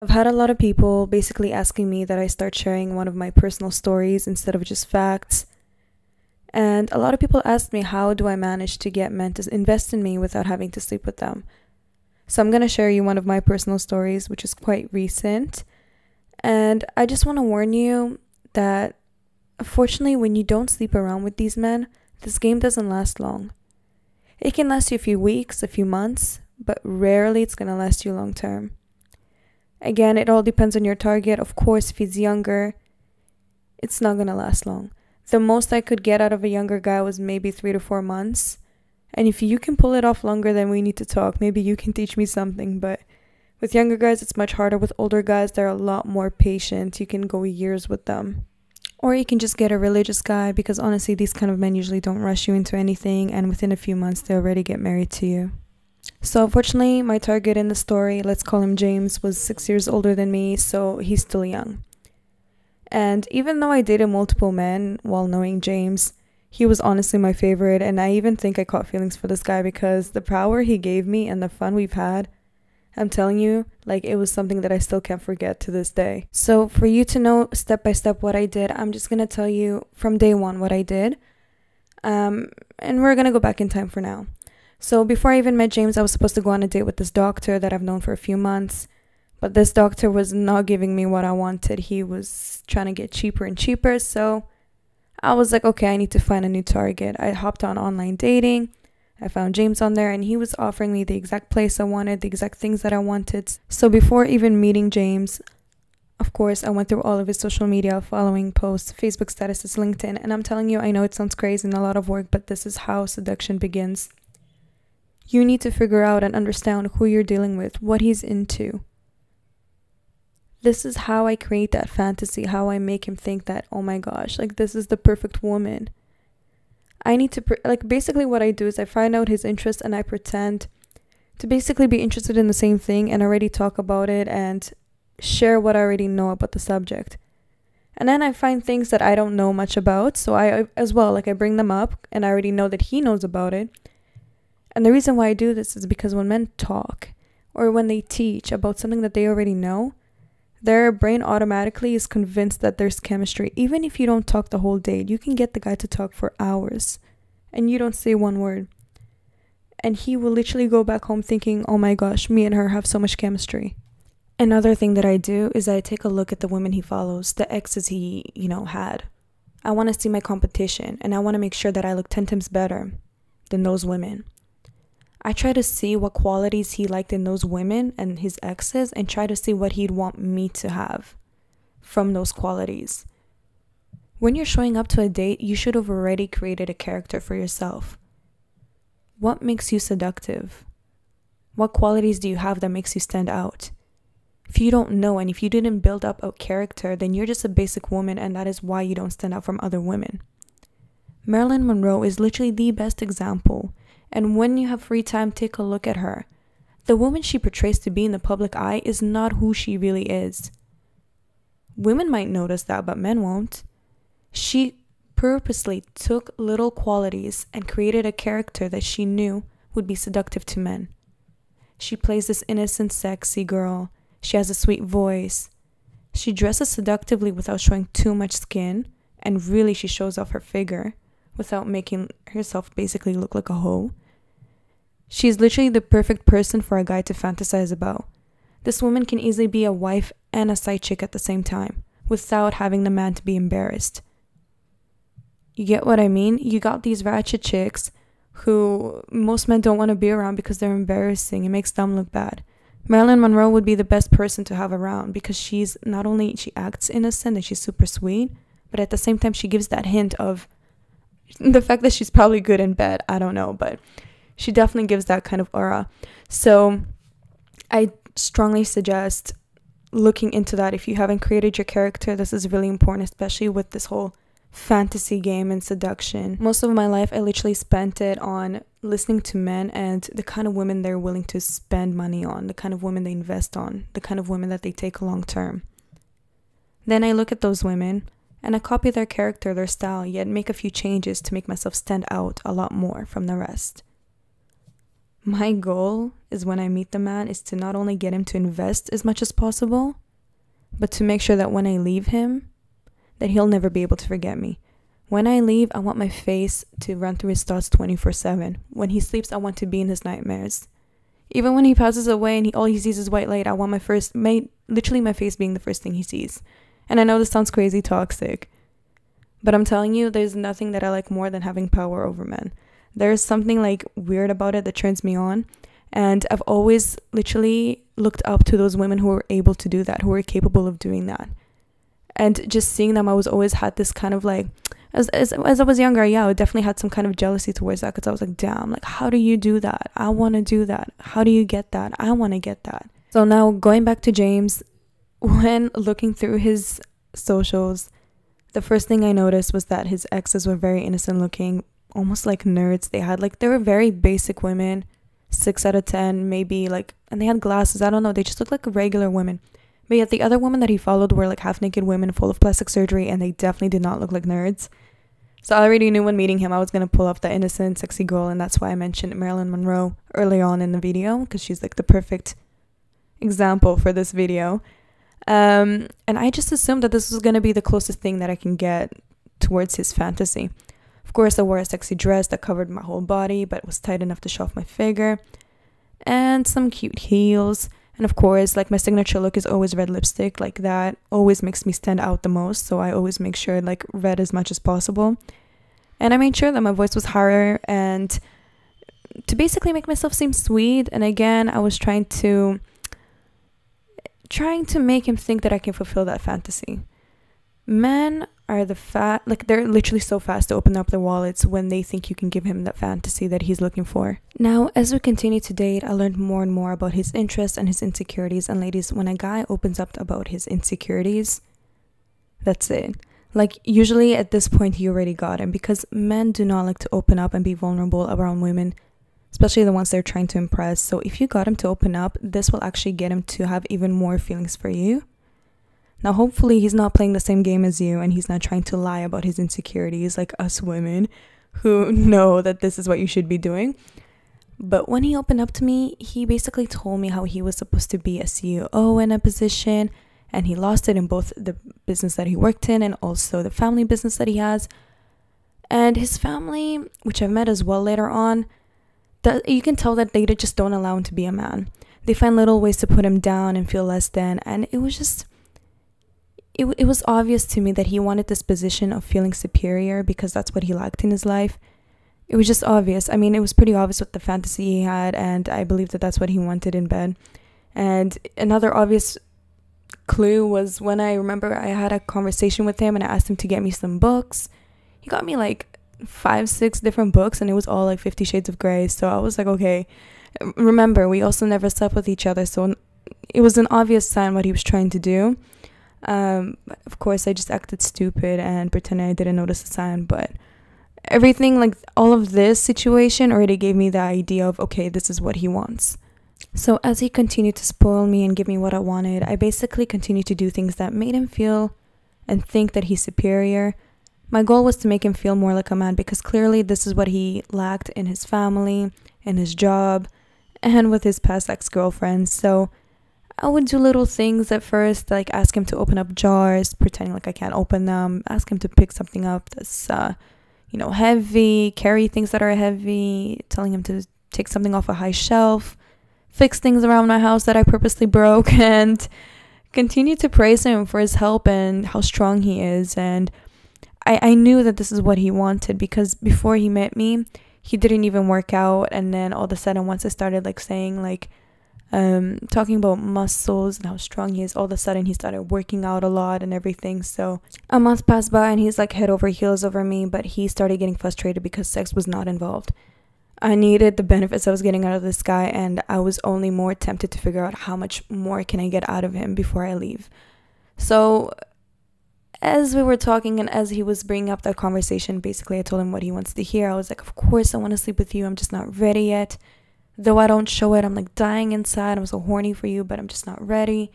I've had a lot of people basically asking me that I start sharing one of my personal stories instead of just facts. And a lot of people asked me, how do I manage to get men to invest in me without having to sleep with them? So I'm going to share you one of my personal stories, which is quite recent. And I just want to warn you that unfortunately, when you don't sleep around with these men, this game doesn't last long. It can last you a few weeks, a few months, but rarely it's going to last you long term. Again, it all depends on your target. Of course, if he's younger, it's not going to last long. The most I could get out of a younger guy was maybe 3 to 4 months. And if you can pull it off longer, then we need to talk. Maybe you can teach me something. But with younger guys, it's much harder. With older guys, they're a lot more patient. You can go years with them. Or you can just get a religious guy, because honestly, these kind of men usually don't rush you into anything. And within a few months, they already get married to you. So unfortunately, my target in the story, let's call him James, was 6 years older than me, so he's still young. And even though I dated multiple men while knowing James, he was honestly my favorite, and I even think I caught feelings for this guy because the power he gave me and the fun we've had, I'm telling you, like, it was something that I still can't forget to this day. So for you to know step by step what I did, I'm just gonna tell you from day one what I did. And we're gonna go back in time for now. So before I even met James, I was supposed to go on a date with this doctor that I've known for a few months. But this doctor was not giving me what I wanted. He was trying to get cheaper and cheaper. So I was like, okay, I need to find a new target. I hopped on online dating. I found James on there and he was offering me the exact place I wanted, the exact things that I wanted. So before even meeting James, of course, I went through all of his social media, following posts, Facebook statuses, LinkedIn. And I'm telling you, I know it sounds crazy and a lot of work, but this is how seduction begins. You need to figure out and understand who you're dealing with, what he's into. This is how I create that fantasy, how I make him think that, oh my gosh, like this is the perfect woman. I need to, basically what I do is I find out his interest and I pretend to basically be interested in the same thing and already talk about it and share what I already know about the subject. And then I find things that I don't know much about, so I bring them up and I already know that he knows about it. And the reason why I do this is because when men talk or when they teach about something that they already know, their brain automatically is convinced that there's chemistry. Even if you don't talk the whole date, you can get the guy to talk for hours and you don't say one word. And he will literally go back home thinking, oh my gosh, me and her have so much chemistry. Another thing that I do is I take a look at the women he follows, the exes he, had. I want to see my competition and I want to make sure that I look 10 times better than those women. I try to see what qualities he liked in those women and his exes and try to see what he'd want me to have from those qualities. When you're showing up to a date, you should have already created a character for yourself. What makes you seductive? What qualities do you have that makes you stand out? If you don't know and if you didn't build up a character, then you're just a basic woman and that is why you don't stand out from other women. Marilyn Monroe is literally the best example. And when you have free time, take a look at her. The woman she portrays to be in the public eye is not who she really is. Women might notice that, but men won't. She purposely took little qualities and created a character that she knew would be seductive to men. She plays this innocent, sexy girl. She has a sweet voice. She dresses seductively without showing too much skin, and really she shows off her figure without making herself basically look like a hoe. She's literally the perfect person for a guy to fantasize about. This woman can easily be a wife and a side chick at the same time, without having the man to be embarrassed. You get what I mean? You got these ratchet chicks who most men don't want to be around because they're embarrassing. It makes them look bad. Marilyn Monroe would be the best person to have around because she's not only, she acts innocent and she's super sweet, but at the same time she gives that hint of the fact that she's probably good in bed. I don't know, but she definitely gives that kind of aura. So I strongly suggest looking into that. If you haven't created your character, this is really important, especially with this whole fantasy game and seduction. Most of my life, I literally spent it on listening to men and the kind of women they're willing to spend money on, the kind of women they invest on, the kind of women that they take long term. Then I look at those women and I copy their character, their style, yet make a few changes to make myself stand out a lot more from the rest. My goal is when I meet the man is to not only get him to invest as much as possible, but to make sure that when I leave him, that he'll never be able to forget me. When I leave, I want my face to run through his thoughts 24/7. When he sleeps, I want to be in his nightmares. Even when he passes away and all he sees is white light, I want literally my face being the first thing he sees. And I know this sounds crazy toxic, but I'm telling you, there's nothing that I like more than having power over men. There's something like weird about it that turns me on. And I've always literally looked up to those women who were able to do that, who were capable of doing that. And just seeing them, I was always had this kind of like, as I was younger, yeah, I definitely had some kind of jealousy towards that, because I was like, damn, like, how do you do that? I want to do that. How do you get that? I want to get that. So now going back to James, when looking through his socials, the first thing I noticed was that his exes were very innocent looking, almost like nerds. They were very basic women, 6 out of 10 maybe, like, and they had glasses. I don't know, they just looked like regular women. But yet the other women that he followed were like half naked women full of plastic surgery, and they definitely did not look like nerds. So I already knew when meeting him I was going to pull off the innocent sexy girl, and that's why I mentioned Marilyn Monroe earlier on in the video, because she's like the perfect example for this video. And I just assumed that this was going to be the closest thing that I can get towards his fantasy. Of course, I wore a sexy dress that covered my whole body but was tight enough to show off my figure, and some cute heels. And of course, like, my signature look is always red lipstick. Like, that always makes me stand out the most, so I always make sure like red as much as possible. And I made sure that my voice was higher, and to basically make myself seem sweet. And again, I was trying to make him think that I can fulfill that fantasy. Men are they're literally so fast to open up their wallets when they think you can give him that fantasy that he's looking for. Now, as we continue to date, I learned more and more about his interests and his insecurities. And ladies, when a guy opens up about his insecurities, that's it. Like, usually at this point, you already got him, because men do not like to open up and be vulnerable around women, especially the ones they're trying to impress. So if you got him to open up, this will actually get him to have even more feelings for you. Now, hopefully he's not playing the same game as you, and he's not trying to lie about his insecurities like us women who know that this is what you should be doing. But when he opened up to me, he basically told me how he was supposed to be a CEO in a position, and he lost it in both the business that he worked in and also the family business that he has. And his family, which I've met as well later on, you can tell that they just don't allow him to be a man. They find little ways to put him down and feel less than, and it was just... It was obvious to me that he wanted this position of feeling superior because that's what he lacked in his life. It was just obvious. I mean, it was pretty obvious what the fantasy he had, and I believe that that's what he wanted in bed. And another obvious clue was when I remember I had a conversation with him and I asked him to get me some books. He got me like 5-6 different books, and it was all like 50 Shades of Grey. So I was like, okay. Remember, we also never slept with each other, so it was an obvious sign what he was trying to do. Of course, I just acted stupid and pretended I didn't notice the sign, but everything, like all of this situation already gave me the idea of, okay, this is what he wants. So as he continued to spoil me and give me what I wanted, I basically continued to do things that made him feel and think that he's superior. My goal was to make him feel more like a man, because clearly this is what he lacked in his family, in his job, and with his past ex-girlfriends. So I would do little things at first, like ask him to open up jars, pretending like I can't open them, ask him to pick something up that's, heavy, carry things that are heavy, telling him to take something off a high shelf, fix things around my house that I purposely broke, and continue to praise him for his help and how strong he is. And I knew that this is what he wanted, because before he met me, he didn't even work out. And then all of a sudden, once I started like saying like, talking about muscles and how strong he is, all of a sudden he started working out a lot and everything. So a month passed by and he's like head over heels over me, but he started getting frustrated because sex was not involved. I needed the benefits I was getting out of this guy, and I was only more tempted to figure out how much more can I get out of him before I leave. So as we were talking and as he was bringing up that conversation, basically I told him what he wants to hear. I was like, of course I want to sleep with you, I'm just not ready yet. Though I don't show it, I'm like dying inside. I'm so horny for you, but I'm just not ready.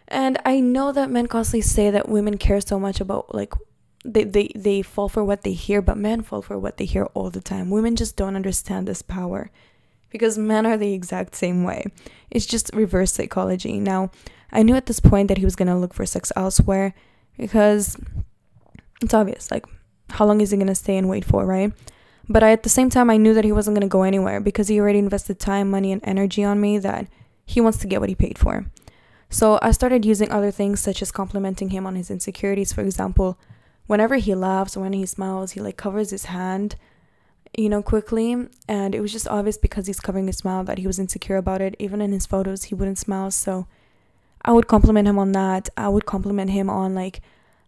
And I know that men constantly say that women care so much about, like, they fall for what they hear, but men fall for what they hear all the time. Women just don't understand this power. because men are the exact same way. It's just reverse psychology. Now, I knew at this point that he was going to look for sex elsewhere, because it's obvious, like, how long is he going to stay and wait for, right? But at the same time, I knew that he wasn't going to go anywhere, because he already invested time, money, and energy on me, that he wants to get what he paid for. So I started using other things, such as complimenting him on his insecurities. For example, whenever he laughs or when he smiles, he like covers his hand, quickly. And it was just obvious, because he's covering his smile, that he was insecure about it. Even in his photos, he wouldn't smile. So I would compliment him on that. I would compliment him on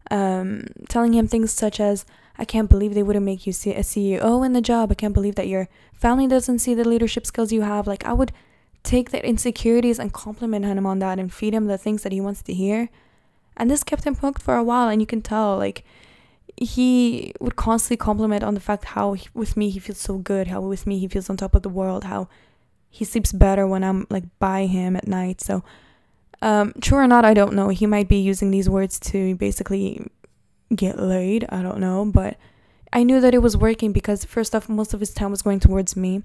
telling him things such as, I can't believe they wouldn't make you see a CEO in the job. I can't believe that your family doesn't see the leadership skills you have. Like, I would take their insecurities and compliment him on that and feed him the things that he wants to hear. And this kept him hooked for a while. And you can tell, like, he would constantly compliment on the fact how with me he feels so good, how with me he feels on top of the world, how he sleeps better when I'm like by him at night. So true or not, I don't know. He might be using these words to basically get laid. I don't know. But I knew that it was working, because first off, most of his time was going towards me.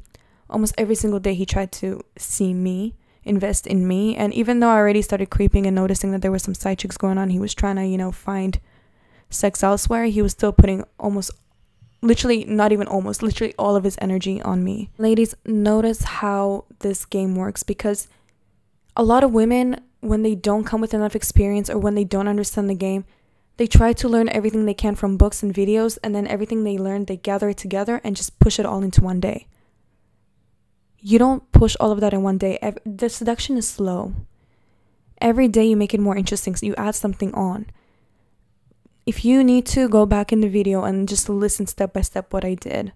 Almost every single day he tried to see me, invest in me. And even though I already started creeping and noticing that there were some side chicks going on, he was trying to, find sex elsewhere. He was still putting literally all of his energy on me. Ladies, notice how this game works, because a lot of women, when they don't come with enough experience or when they don't understand the game, they try to learn everything they can from books and videos, and then everything they learn, they gather it together and just push it all into one day. You don't push all of that in one day. The seduction is slow. Every day you make it more interesting, so you add something on. If you need to, go back in the video and just listen step by step what I did,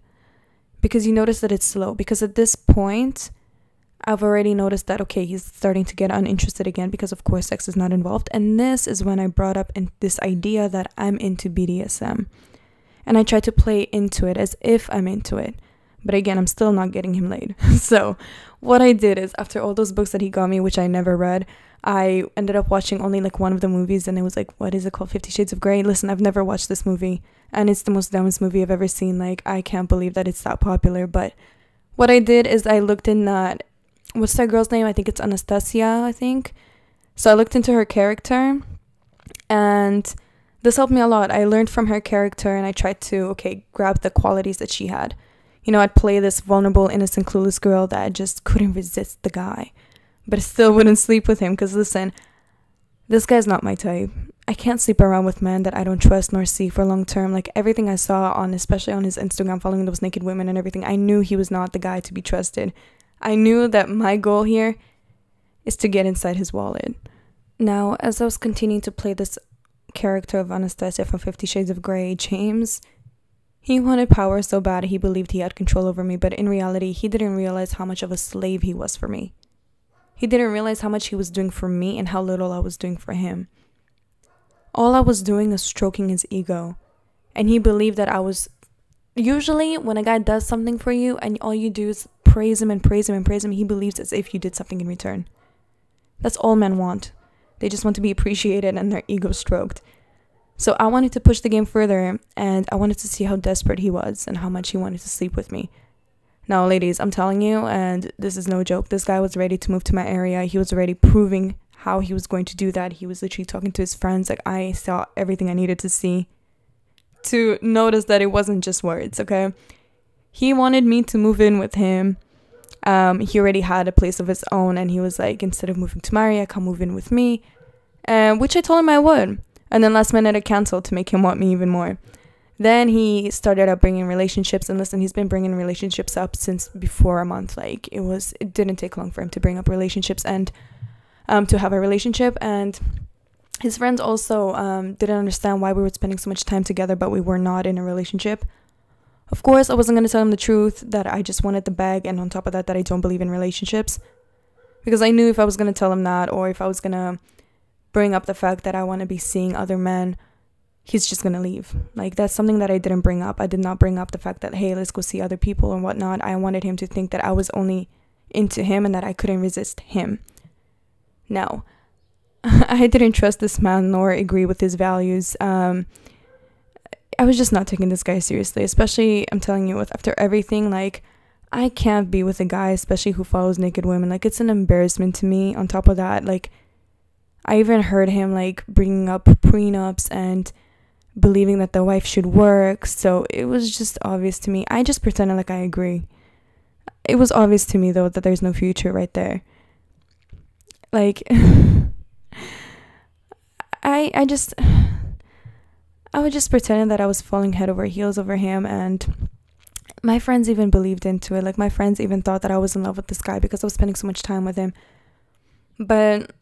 because you notice that it's slow. Because at this point, I've already noticed that, okay, he's starting to get uninterested again, because of course sex is not involved. And this is when I brought up this idea that I'm into BDSM. And I tried to play into it as if I'm into it. But again, I'm still not getting him laid. So what I did is, after all those books that he got me, which I never read, I ended up watching only like one of the movies, and it was like, what is it called? 50 Shades of Grey. Listen, I've never watched this movie, and it's the most dumbest movie I've ever seen. Like, I can't believe that it's that popular. But what I did is I looked in that, what's that girl's name? I think it's Anastasia, I think. So I looked into her character, and this helped me a lot. I learned from her character, and I tried to, grab the qualities that she had. I'd play this vulnerable, innocent, clueless girl that just couldn't resist the guy, but still wouldn't sleep with him, because listen, this guy's not my type. I can't sleep around with men that I don't trust nor see for long term. Like, everything I saw especially on his Instagram, following those naked women and everything, I knew he was not the guy to be trusted. I knew that my goal here is to get inside his wallet. Now, as I was continuing to play this character of Anastasia from 50 Shades of Grey, James, he wanted power so bad he believed he had control over me, but in reality, he didn't realize how much of a slave he was for me. He didn't realize how much he was doing for me and how little I was doing for him. All I was doing was stroking his ego, and he believed that I was... Usually, when a guy does something for you and all you do is praise him and praise him and praise him, he believes as if you did something in return. That's all men want. They just want to be appreciated and their ego stroked. So I wanted to push the game further, and I wanted to see how desperate he was and how much he wanted to sleep with me. Now, ladies, I'm telling you, and this is no joke, this guy was ready to move to my area. He was already proving how he was going to do that. He was literally talking to his friends. Like, I saw everything I needed to see to notice that it wasn't just words, okay? He wanted me to move in with him. He already had a place of his own, and he was like, instead of moving to my area, come move in with me, which I told him I would. And then last minute I canceled to make him want me even more. Then he started up bringing relationships, and listen, he's been bringing relationships up since before a month. Like, it didn't take long for him to bring up relationships and to have a relationship. And his friends also didn't understand why we were spending so much time together, but we were not in a relationship. Of course, I wasn't going to tell him the truth, that I just wanted the bag, and on top of that I don't believe in relationships, because I knew if I was going to tell him that, or if I was going to bring up the fact that I want to be seeing other men, he's just going to leave. Like, that's something that I didn't bring up. I did not bring up the fact that, hey, let's go see other people and whatnot. I wanted him to think that I was only into him and that I couldn't resist him. Now, I didn't trust this man nor agree with his values. I was just not taking this guy seriously, especially, I'm telling you, after everything, like, I can't be with a guy, especially who follows naked women. Like, it's an embarrassment to me. On top of that, like, I even heard him, like, bringing up prenups and believing that the wife should work. So it was just obvious to me. I just pretended like I agree. It was obvious to me, though, that there's no future right there. Like, I just, I was just pretending that I was falling head over heels over him, and my friends even believed into it. Like, my friends even thought that I was in love with this guy because I was spending so much time with him. But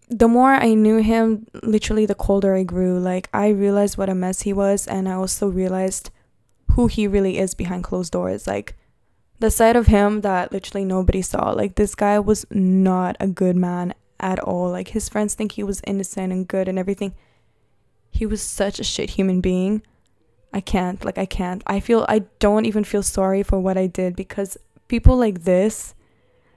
the more I knew him, literally the colder I grew. Like, I realized what a mess he was, and I also realized who he really is behind closed doors. Like, the side of him that literally nobody saw. Like, this guy was not a good man at all. Like, his friends think he was innocent and good and everything. He was such a shit human being. I can't. I don't even feel sorry for what I did, because people like this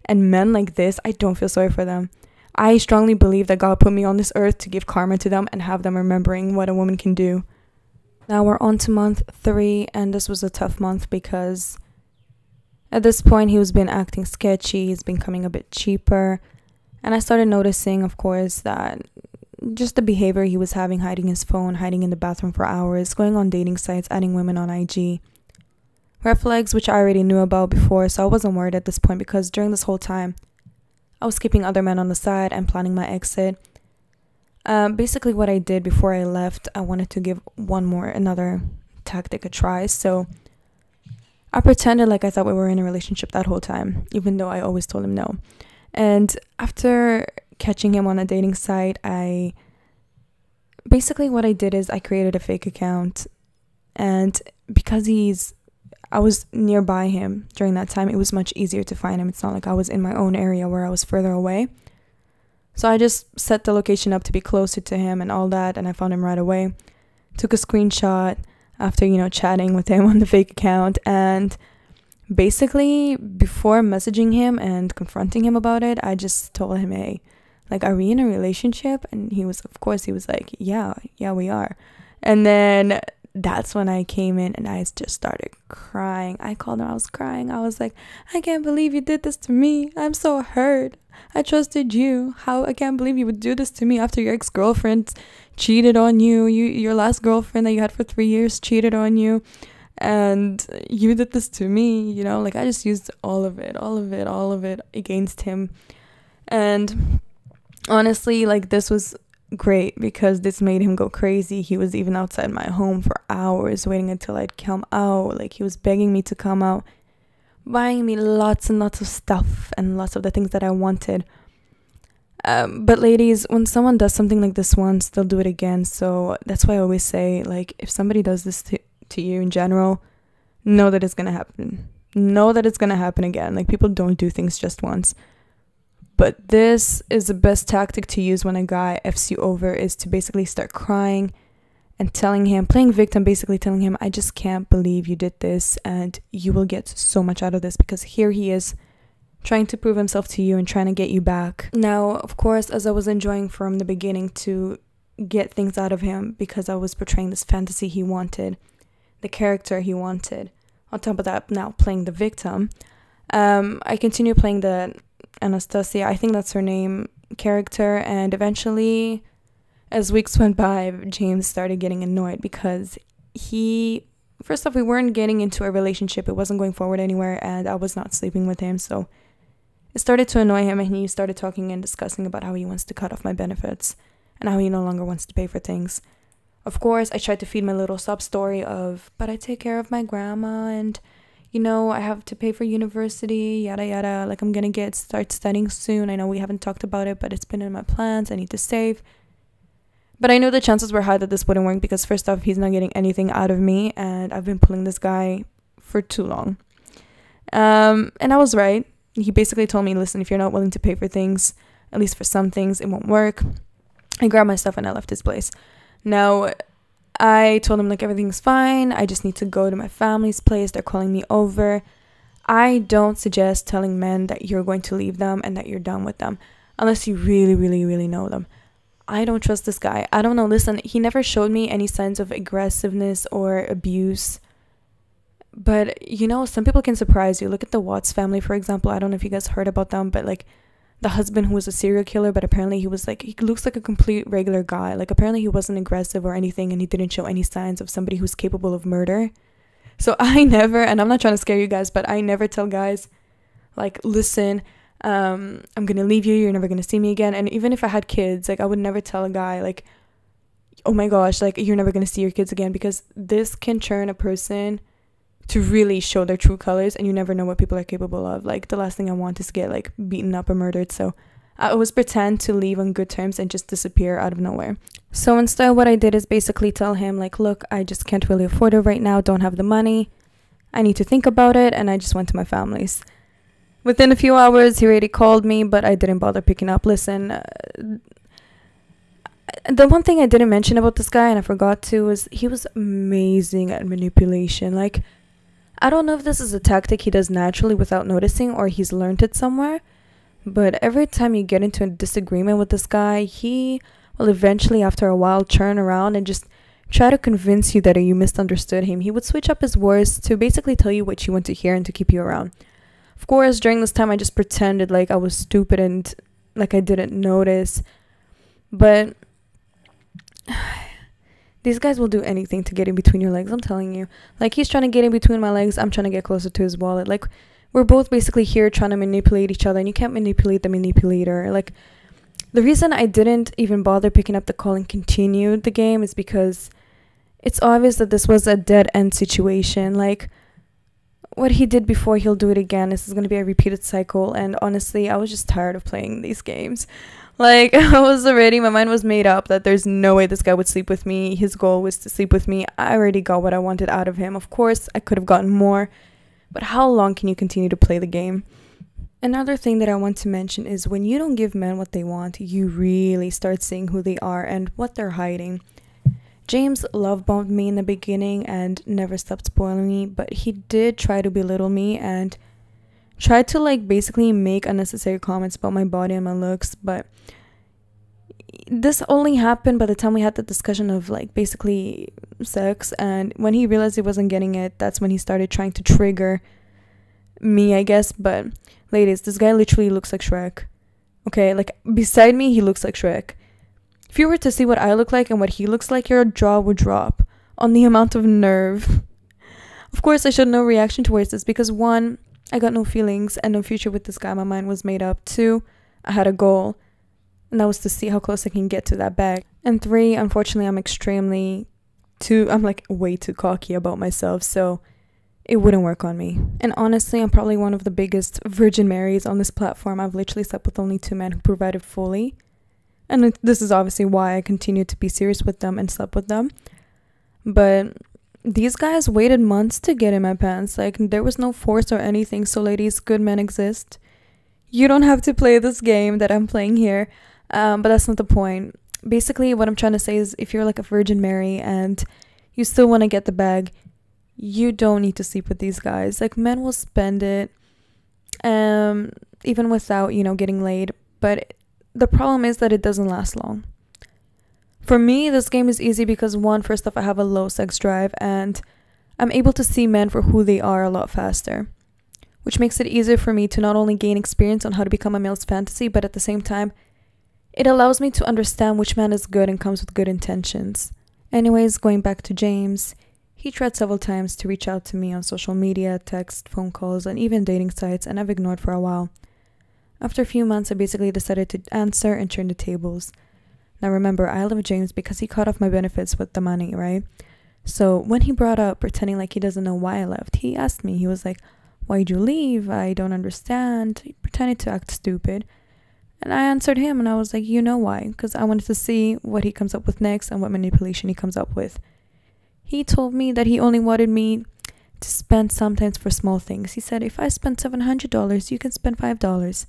and men like this, I don't feel sorry for them. I strongly believe that God put me on this earth to give karma to them and have them remembering what a woman can do. Now we're on to month 3, and this was a tough month because at this point he was been acting sketchy, he's been coming a bit cheaper, and I started noticing, of course, that just the behavior he was having, hiding his phone, hiding in the bathroom for hours, going on dating sites, adding women on IG. Red flags which I already knew about before, so I wasn't worried at this point, because during this whole time I was keeping other men on the side and planning my exit. Basically what I did before I left, I wanted to give another tactic a try, so I pretended like I thought we were in a relationship that whole time, even though I always told him no. And after catching him on a dating site, what I did is I created a fake account, and because I was nearby him during that time, it was much easier to find him. It's not like I was in my own area where I was further away. So I just set the location up to be closer to him and all that, and I found him right away. Took a screenshot after, chatting with him on the fake account, and basically before messaging him and confronting him about it, I just told him, hey, like, are we in a relationship? And he was like, yeah, we are. And then that's when I came in and I just started crying. I called him, I was crying. I was like, I can't believe you did this to me. I'm so hurt. I trusted you. I can't believe you would do this to me after your ex-girlfriend cheated on you. Your last girlfriend that you had for 3 years cheated on you. And you did this to me, like, I just used all of it against him. And honestly, like, this was great because this made him go crazy. He was even outside my home for hours waiting until I'd come out. Like, he was begging me to come out, buying me lots and lots of stuff and lots of the things that I wanted. But ladies, when someone does something like this once, they'll do it again. So that's why I always say, like, if somebody does this to you in general, know that it's gonna happen. Know that it's gonna happen again. Like, people don't do things just once. But this is the best tactic to use when a guy F's you over, is to basically start crying and telling him, playing victim, basically telling him, I just can't believe you did this, and you will get so much out of this, because here he is trying to prove himself to you and trying to get you back. Now, of course, as I was enjoying from the beginning to get things out of him, because I was portraying this fantasy he wanted, the character he wanted, on top of that, now playing the victim, I continued playing the Anastasia, I think that's her name, character, and eventually, as weeks went by, James started getting annoyed because first off, we weren't getting into a relationship, it wasn't going forward anywhere, and I was not sleeping with him, so it started to annoy him, and he started talking and discussing about how he wants to cut off my benefits and how he no longer wants to pay for things. Of course, I tried to feed my little sob story of, but I take care of my grandma, and I have to pay for university, yada yada, like, I'm gonna start studying soon. I know we haven't talked about it, but it's been in my plans, I need to save. But I knew the chances were high that this wouldn't work, because first off, he's not getting anything out of me, and I've been pulling this guy for too long. And I was right. He basically told me, listen, if you're not willing to pay for things, at least for some things, it won't work. I grabbed my stuff and I left his place. Now, I told him, like, everything's fine, I just need to go to my family's place, they're calling me over. I don't suggest telling men that you're going to leave them and that you're done with them, unless you really, really, really know them. I don't trust this guy. I don't know, listen, he never showed me any signs of aggressiveness or abuse, But you know, some people can surprise you. Look at the Watts family, for example. I don't know if you guys heard about them, but like the husband who was a serial killer, but apparently he was like, he looks like a complete regular guy. Like apparently he wasn't aggressive or anything, and he didn't show any signs of somebody who's capable of murder. So I never, and I'm not trying to scare you guys, but I never tell guys, like, listen, I'm gonna leave you, you're never gonna see me again. And even if I had kids, like I would never tell a guy like, oh my gosh, like you're never gonna see your kids again, because this can turn a person to really show their true colors, and you never know what people are capable of. Like the last thing I want is to get like beaten up or murdered. So I always pretend to leave on good terms and just disappear out of nowhere. So instead what I did is basically tell him like, look, I just can't really afford it right now, don't have the money, I need to think about it, and I just went to my family's. Within a few hours he already called me, but I didn't bother picking up. Listen, the one thing I didn't mention about this guy, and I forgot to, is he was amazing at manipulation. Like, I don't know if this is a tactic he does naturally without noticing, or he's learned it somewhere, but every time you get into a disagreement with this guy, he will eventually, after a while, turn around and just try to convince you that you misunderstood him. He would switch up his words to basically tell you what you want to hear and to keep you around. Of course, during this time, I just pretended like I was stupid and like I didn't notice, but these guys will do anything to get in between your legs, I'm telling you. Like, he's trying to get in between my legs, I'm trying to get closer to his wallet. Like, we're both basically here trying to manipulate each other, and you can't manipulate the manipulator. Like, the reason I didn't even bother picking up the call and continued the game is because it's obvious that this was a dead-end situation. Like, what he did before, he'll do it again. This is going to be a repeated cycle, and honestly, I was just tired of playing these games. Like, my mind was made up that there's no way this guy would sleep with me. His goal was to sleep with me. I already got what I wanted out of him. Of course, I could have gotten more, but how long can you continue to play the game? Another thing that I want to mention is when you don't give men what they want, you really start seeing who they are and what they're hiding. James love bombed me in the beginning and never stopped spoiling me, but he did try to belittle me and tried to like basically make unnecessary comments about my body and my looks. But this only happened by the time we had the discussion of like basically sex, and when he realized he wasn't getting it, that's when he started trying to trigger me, I guess. But ladies, this guy literally looks like Shrek. Okay, like beside me he looks like Shrek. If you were to see what I look like and what he looks like, your jaw would drop on the amount of nerve. Of course, I showed no reaction towards this because 1, I got no feelings and no future with this guy. My mind was made up. 2, I had a goal, and that was to see how close I can get to that bag. And 3, unfortunately, I'm like way too cocky about myself, so it wouldn't work on me. And honestly, I'm probably one of the biggest Virgin Marys on this platform. I've literally slept with only 2 men who provided fully. And this is obviously why I continued to be serious with them and slept with them. But these guys waited months to get in my pants. Like, there was no force or anything. So ladies, good men exist. You don't have to play this game that I'm playing here. But that's not the point. Basically, what I'm trying to say is if you're like a Virgin Mary and you still want to get the bag, you don't need to sleep with these guys. Like, men will spend it even without, getting laid. But the problem is that it doesn't last long. For me, this game is easy because 1, first off, I have a low sex drive and I'm able to see men for who they are a lot faster, which makes it easier for me to not only gain experience on how to become a male's fantasy, but at the same time, it allows me to understand which man is good and comes with good intentions. Anyways, going back to James, he tried several times to reach out to me on social media, text, phone calls, and even dating sites, and I've ignored for a while. After a few months, I basically decided to answer and turn the tables. Now remember, I love James because he cut off my benefits with the money, right? So when he brought up pretending like he doesn't know why I left, he asked me, he was like, why'd you leave? I don't understand. He pretended to act stupid. And I answered him and I was like, you know why? Because I wanted to see what he comes up with next and what manipulation he comes up with. He told me that he only wanted me to spend sometimes for small things. He said, if I spend $700, you can spend $5.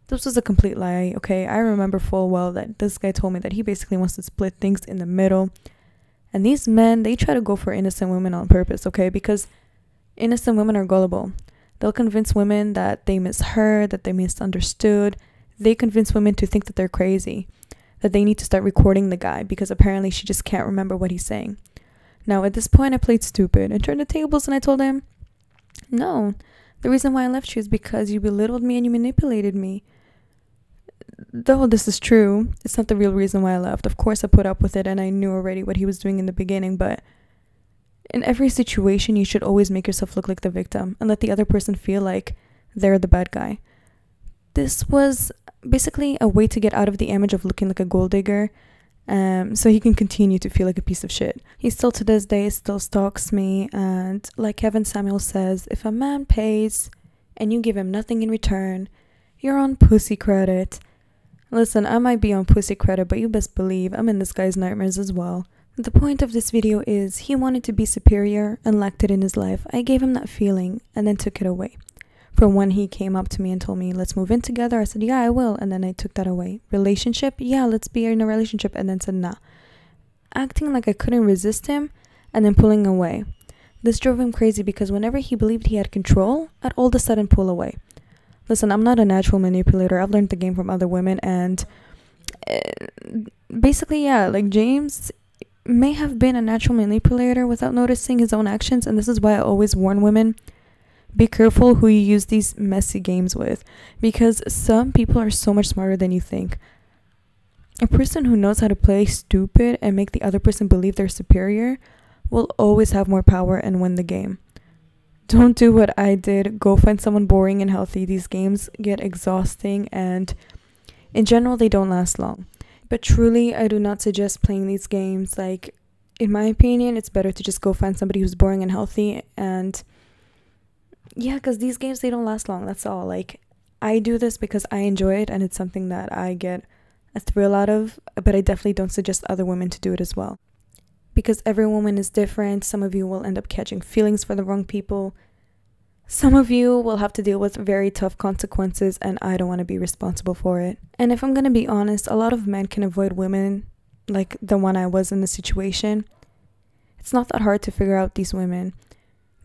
This was a complete lie, okay? I remember full well that this guy told me that he basically wants to split things in the middle. And these men, they try to go for innocent women on purpose, okay? Because innocent women are gullible. They'll convince women that they misheard, that they misunderstood. They convince women to think that they're crazy, that they need to start recording the guy because apparently she just can't remember what he's saying. Now, at this point, I played stupid and turned the tables and I told him, No, the reason why I left you is because you belittled me and you manipulated me. Though this is true, it's not the real reason why I left. Of course, I put up with it and I knew already what he was doing in the beginning, but in every situation, you should always make yourself look like the victim and let the other person feel like they're the bad guy. This was basically a way to get out of the image of looking like a gold digger, so he can continue to feel like a piece of shit. He still to this day still stalks me, and like Kevin Samuel says, if a man pays and you give him nothing in return, you're on pussy credit. Listen, I might be on pussy credit, but you best believe I'm in this guy's nightmares as well. The point of this video is he wanted to be superior and lacked it in his life. I gave him that feeling and then took it away. From when he came up to me and told me, let's move in together, I said, yeah, I will, and then I took that away. Relationship? Yeah, let's be in a relationship, and then said, nah. Acting like I couldn't resist him and then pulling away. This drove him crazy because whenever he believed he had control, I'd all of a sudden pull away. Listen, I'm not a natural manipulator. I've learned the game from other women, and basically, yeah, like James may have been a natural manipulator without noticing his own actions, and this is why I always warn women, be careful who you use these messy games with, because some people are so much smarter than you think. A person who knows how to play stupid and make the other person believe they're superior will always have more power and win the game. Don't do what I did. Go find someone boring and healthy. These games get exhausting and in general they don't last long. But truly, I do not suggest playing these games. Like, in my opinion, it's better to just go find somebody who's boring and healthy. And yeah, because these games, they don't last long. That's all. Like, I do this because I enjoy it and it's something that I get a thrill out of. But I definitely don't suggest other women to do it as well. Because every woman is different. Some of you will end up catching feelings for the wrong people. Some of you will have to deal with very tough consequences, and I don't want to be responsible for it. And if I'm going to be honest, a lot of men can avoid women, like the one I was in the situation. It's not that hard to figure out these women.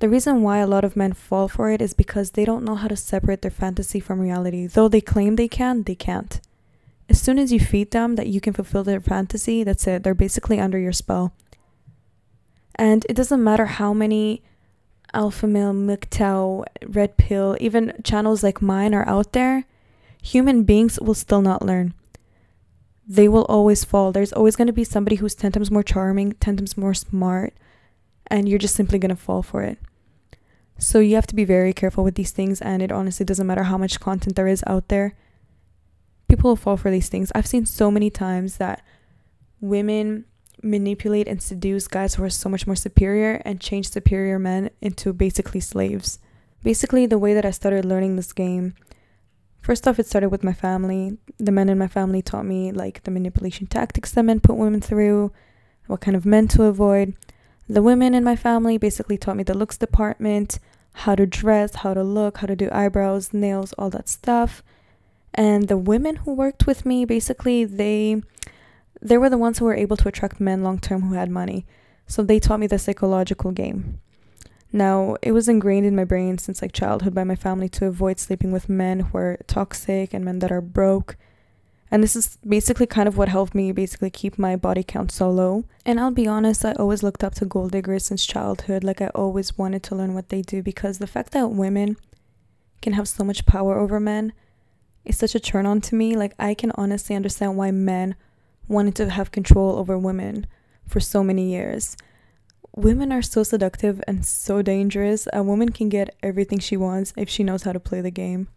The reason why a lot of men fall for it is because they don't know how to separate their fantasy from reality. Though they claim they can, they can't. As soon as you feed them that you can fulfill their fantasy, that's it. They're basically under your spell. And it doesn't matter how many alpha male, MGTOW, red pill, even channels like mine are out there, human beings will still not learn. They will always fall. There's always going to be somebody who's 10 times more charming, 10 times more smart, and you're just simply going to fall for it. So you have to be very careful with these things, and it honestly doesn't matter how much content there is out there. People will fall for these things. I've seen so many times that women manipulate and seduce guys who are so much more superior and change superior men into basically slaves. Basically, the way that I started learning this game, first off, it started with my family. The men in my family taught me like the manipulation tactics that men put women through, what kind of men to avoid. The women in my family basically taught me the looks department, how to dress, how to look, how to do eyebrows, nails, all that stuff. And the women who worked with me, basically, they were the ones who were able to attract men long-term who had money. So they taught me the psychological game. Now, it was ingrained in my brain since like childhood by my family to avoid sleeping with men who are toxic and men that are broke. And this is basically kind of what helped me basically keep my body count so low. And I'll be honest, I always looked up to gold diggers since childhood. Like, I always wanted to learn what they do, because the fact that women can have so much power over men is such a turn on to me. Like, I can honestly understand why men wanted to have control over women for so many years. Women are so seductive and so dangerous. A woman can get everything she wants if she knows how to play the game.